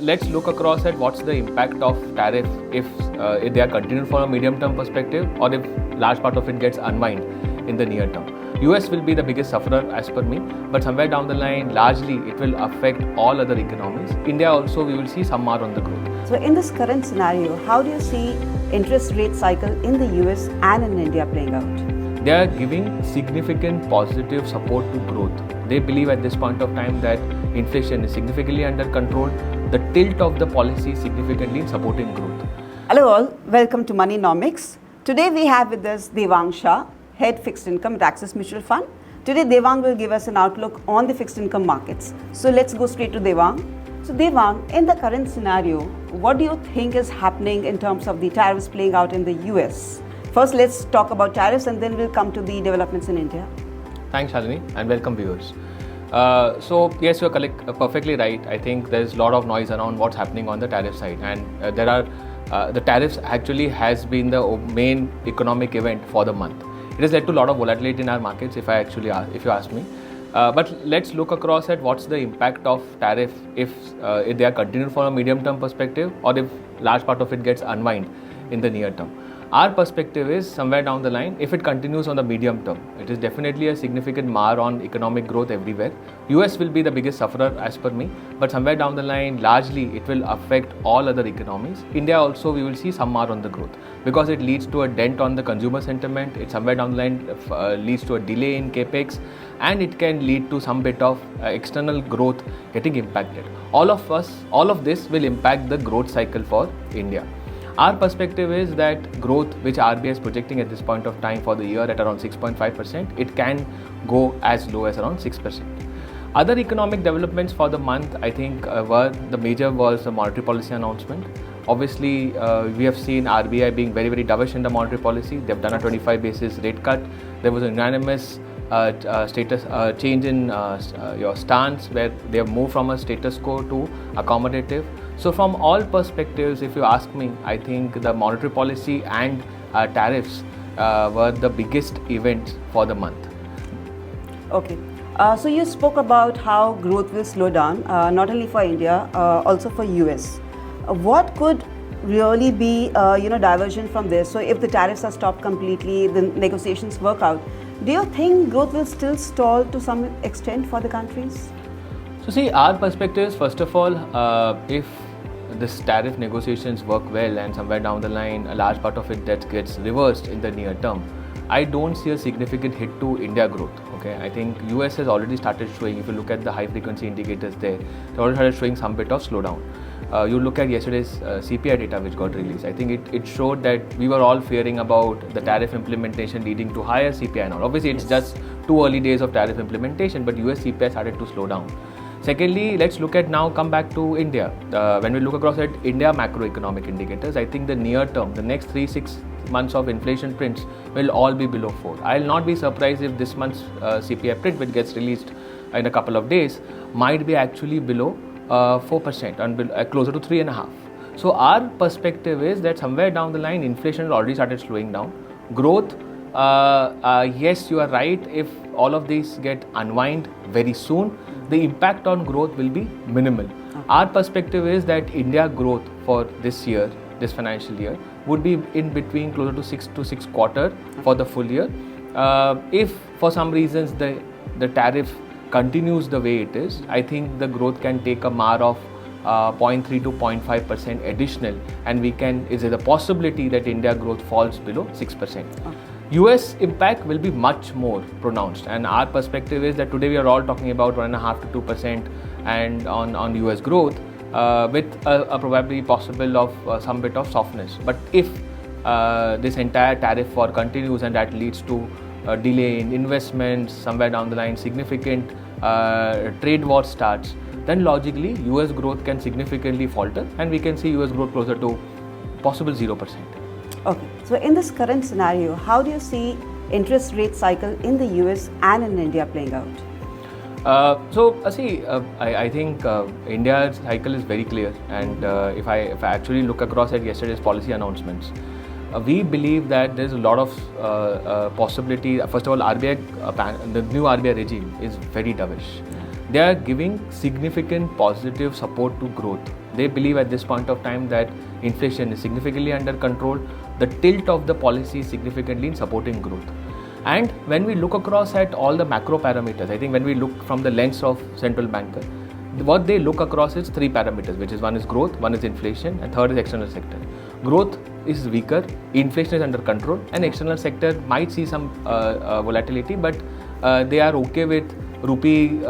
let's look across at what's the impact of tariff if they are continued for a medium-term perspective or if large part of it gets unwind in the near term. US will be the biggest sufferer as per me, but somewhere down the line, largely it will affect all other economies. India also, we will see some more on the growth. So in this current scenario, how do you see interest rate cycle in the US and in India playing out? They are giving significant positive support to growth. They believe at this point of time that inflation is significantly under control. The tilt of the policy is significantly in supporting growth. Hello all, welcome to Moneynomics. Today we have with us Devang Shah, Head Fixed Income at Axis Mutual Fund. Today Devang will give us an outlook on the fixed income markets. So let's go straight to Devang. So Devang, in the current scenario, what do you think is happening in terms of the tariffs playing out in the US? First, let's talk about tariffs and then we'll come to the developments in India. Thanks, Shalini, and welcome viewers. So yes, you're perfectly right. I think there's a lot of noise around what's happening on the tariff side, and the tariffs actually has been the main economic event for the month. It has led to a lot of volatility in our markets, if you ask me. But let's look across at what's the impact of tariff if they are continued for a medium-term perspective or if large part of it gets unwind in the near term. Our perspective is somewhere down the line, if it continues on the medium term, it is definitely a significant mar on economic growth everywhere. US will be the biggest sufferer as per me, but somewhere down the line, largely it will affect all other economies. India also, we will see some mar on the growth because it leads to a dent on the consumer sentiment. It somewhere down the line leads to a delay in capex, and it can lead to some bit of external growth getting impacted. All of this will impact the growth cycle for India. Our perspective is that growth, which RBI is projecting at this point of time for the year at around 6.5%, it can go as low as around 6%. Other economic developments for the month, I think, the major was the monetary policy announcement. Obviously, we have seen RBI being very, very dovish in the monetary policy. They've done a 25 basis rate cut. There was a unanimous change in your stance where they have moved from a status quo to accommodative. So from all perspectives, if you ask me, I think the monetary policy and tariffs were the biggest events for the month. Okay. So you spoke about how growth will slow down, not only for India, also for US. What could really be, diversion from this? So if the tariffs are stopped completely, the negotiations work out, do you think growth will still stall to some extent for the countries? So see, our perspective is, first of all, if this tariff negotiations work well and somewhere down the line a large part of it that gets reversed in the near term, I don't see a significant hit to India growth. Okay, I think US has already started showing, if you look at the high frequency indicators there, they already started showing some bit of slowdown. You look at yesterday's CPI data which got released. I think it showed that we were all fearing about the tariff implementation leading to higher CPI now. Obviously, it's just too early days of tariff implementation, but US CPI started to slow down. Secondly, let's look at now, come back to India. When we look across at India macroeconomic indicators, I think the near term, the next 3-6 months of inflation prints will all be below 4. I'll not be surprised if this month's CPI print, which gets released in a couple of days, might be actually below 4% and closer to 3.5%. So our perspective is that somewhere down the line, inflation has already started slowing down. Growth, yes, you are right. If all of these get unwind very soon, the impact on growth will be minimal. Okay. Our perspective is that India growth for this year, this financial year, would be in between closer to 6 to 6.25% for the full year. If for some reasons the tariff continues the way it is, I think the growth can take a mar of 0.3 to 0.5% additional, and is there a possibility that India growth falls below 6%. Okay. US impact will be much more pronounced, and our perspective is that today we are all talking about 1.5 to 2% and on US growth with a probably possible of some bit of softness. But if this entire tariff war continues and that leads to a delay in investments, somewhere down the line significant trade war starts, then logically US growth can significantly falter and we can see US growth closer to possible 0%. Okay, so in this current scenario, how do you see interest rate cycle in the US and in India playing out? I think India's cycle is very clear, and if I actually look across at yesterday's policy announcements, we believe that there's a lot of possibility. First of all, RBI, the new RBI regime is very dovish. They are giving significant positive support to growth. They believe at this point of time that inflation is significantly under control. The tilt of the policy is significantly in supporting growth. And when we look across at all the macro parameters, I think when we look from the lens of central banker, what they look across is three parameters, which is one is growth, one is inflation, and third is external sector. Growth is weaker, inflation is under control, and external sector might see some volatility, but they are okay with rupee,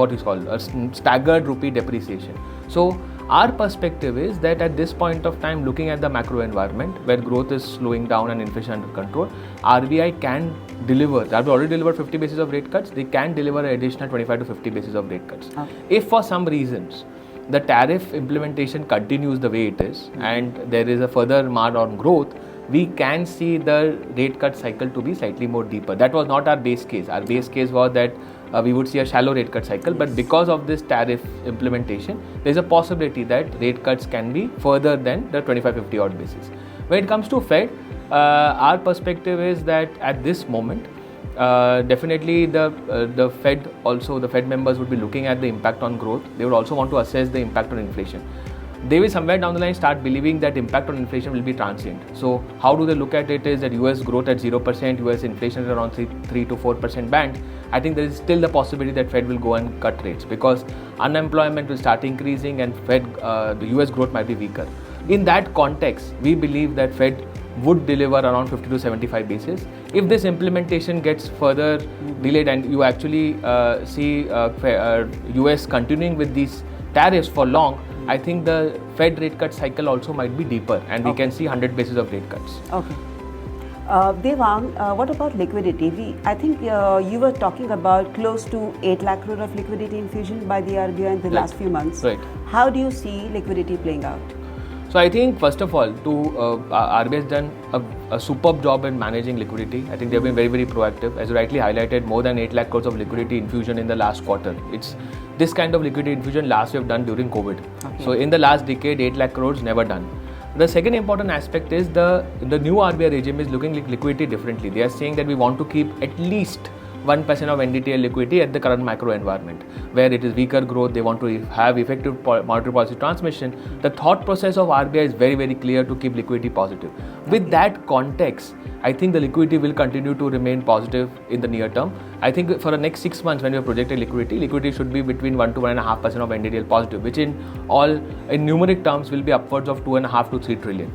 what is called a staggered rupee depreciation. So our perspective is that at this point of time, looking at the macro environment where growth is slowing down and inflation under control, RBI can deliver. They have already delivered 50 basis of rate cuts. They can deliver an additional 25 to 50 basis of rate cuts. Okay. If for some reasons the tariff implementation continues the way it is and there is a further mark on growth, we can see the rate cut cycle to be slightly more deeper. That was not our base case. Our base case was that we would see a shallow rate cut cycle, but because of this tariff implementation, there is a possibility that rate cuts can be further than the 25-50 odd basis. When it comes to Fed, our perspective is that at this moment, definitely the Fed also, the Fed members would be looking at the impact on growth. They would also want to assess the impact on inflation. They will somewhere down the line start believing that impact on inflation will be transient. So how do they look at it is that US growth at 0%, US inflation is around 3 to 4% band. I think there is still the possibility that Fed will go and cut rates because unemployment will start increasing and the US growth might be weaker. In that context, we believe that Fed would deliver around 50 to 75 basis. If this implementation gets further delayed and you actually see US continuing with these tariffs for long, I think the Fed rate cut cycle also might be deeper and we can see 100 basis of rate cuts. Okay. Devang, what about liquidity? I think you were talking about close to 8 lakh crore of liquidity infusion by the RBI in the last few months. Right. How do you see liquidity playing out? So I think first of all, RBI has done a superb job in managing liquidity. I think they have been very, very proactive. As you rightly highlighted, more than 8 lakh crores of liquidity infusion in the last quarter. It's this kind of liquidity infusion last we have done during COVID. Okay. So in the last decade, 8 lakh crores never done. The second important aspect is the new RBI regime is looking at liquidity differently. They are saying that we want to keep at least 1% of NDTL liquidity at the current macro environment. Where it is weaker growth, they want to have effective monetary policy transmission. The thought process of RBI is very, very clear to keep liquidity positive. With that context, I think the liquidity will continue to remain positive in the near term. I think for the next 6 months when we have projected liquidity should be between 1 to 1.5% of NDTL positive, which in numeric terms will be upwards of 2.5 to 3 trillion.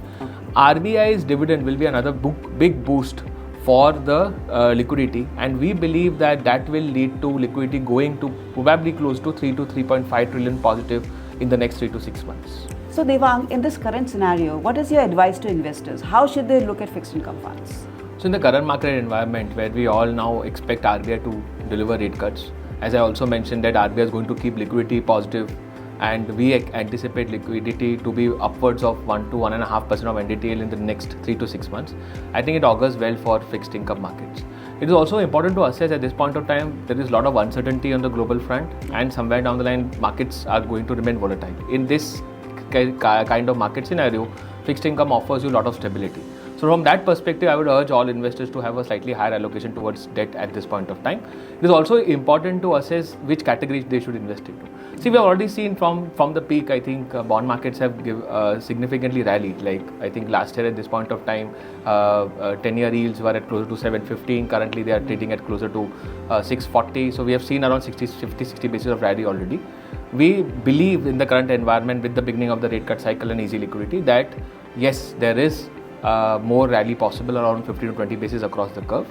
RBI's dividend will be another big boost for the liquidity, and we believe that will lead to liquidity going to probably close to 3 to 3.5 trillion positive in the next 3 to 6 months. So Devang, in this current scenario, what is your advice to investors? How should they look at fixed income funds? So in the current market environment where we all now expect RBI to deliver rate cuts, as I also mentioned that RBI is going to keep liquidity positive and we anticipate liquidity to be upwards of 1 to 1.5% of NDTL in the next 3 to 6 months. I think it augurs well for fixed income markets. It is also important to assess at this point of time, there is a lot of uncertainty on the global front and somewhere down the line, markets are going to remain volatile. In this kind of market scenario, fixed income offers you a lot of stability. So from that perspective, I would urge all investors to have a slightly higher allocation towards debt at this point of time. It is also important to assess which categories they should invest into. See, we have already seen from the peak, I think bond markets have significantly rallied. Like I think last year at this point of time, 10-year yields were at closer to 715. Currently, they are trading at closer to 640. So we have seen around 60 basis of rally already. We believe in the current environment with the beginning of the rate cut cycle and easy liquidity that yes, there is more rally possible around 50 to 20 basis across the curve.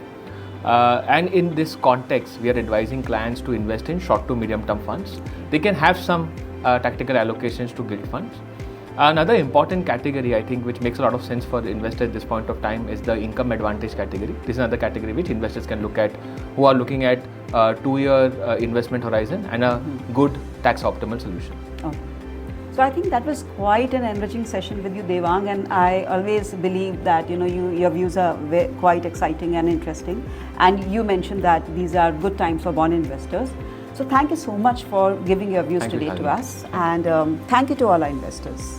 And in this context, we are advising clients to invest in short to medium term funds. They can have some tactical allocations to gilt funds. Another important category, I think, which makes a lot of sense for investors at this point of time is the income advantage category. This is another category which investors can look at who are looking at 2-year investment horizon and a good tax optimal solution. Okay. So I think that was quite an enriching session with you, Devang, and I always believe that your views are quite exciting and interesting. And you mentioned that these are good times for bond investors. So thank you so much for giving your views today to us, and thank you to all our investors.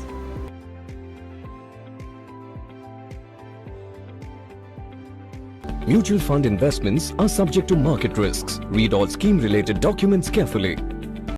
Mutual fund investments are subject to market risks. Read all scheme-related documents carefully.